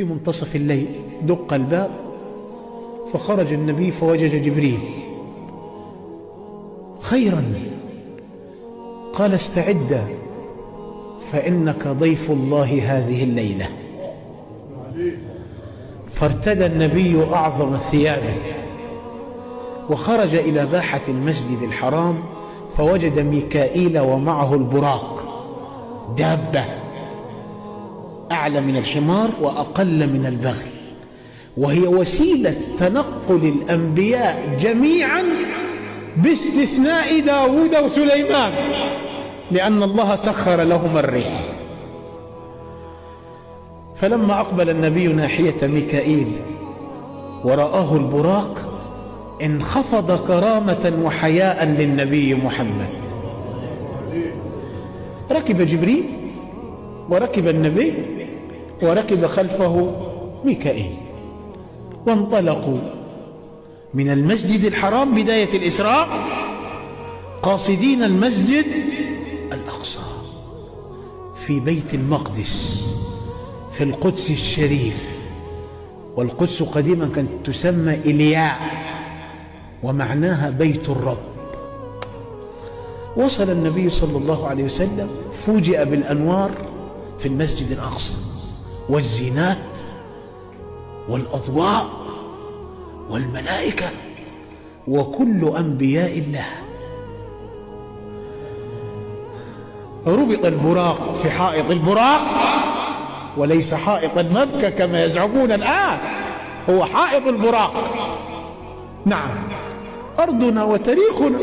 في منتصف الليل دق الباب، فخرج النبي فوجد جبريل. خيرا، قال استعد فإنك ضيف الله هذه الليلة. فارتدى النبي أعظم ثيابه وخرج إلى باحة المسجد الحرام، فوجد ميكائيل ومعه البراق، دابة أعلى من الحمار وأقل من البغل، وهي وسيلة تنقل الأنبياء جميعا باستثناء داود وسليمان، لأن الله سخر لهما الريح. فلما أقبل النبي ناحية ميكائيل ورآه البراق انخفض كرامة وحياء للنبي محمد. ركب جبريل وركب النبي وركب خلفه ميكائيل، وانطلقوا من المسجد الحرام بداية الإسراء قاصدين المسجد الأقصى في بيت المقدس في القدس الشريف. والقدس قديما كانت تسمى إلياء ومعناها بيت الرب. وصل النبي صلى الله عليه وسلم، فوجئ بالأنوار في المسجد الأقصى والزينات والأضواء والملائكة وكل أنبياء الله. ربط البراق في حائط البراق، وليس حائط المبكى كما يزعمون الآن، هو حائط البراق. نعم، أرضنا وتاريخنا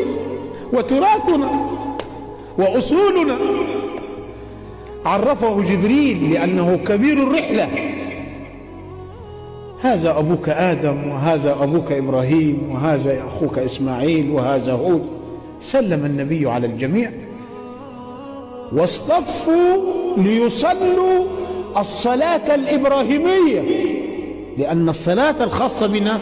وتراثنا وأصولنا. عرفه جبريل لأنه كبير الرحلة، هذا أبوك آدم وهذا أبوك إبراهيم وهذا أخوك إسماعيل وهذا هود. سلم النبي على الجميع واصطفوا ليصلوا الصلاة الإبراهيمية، لأن الصلاة الخاصة بنا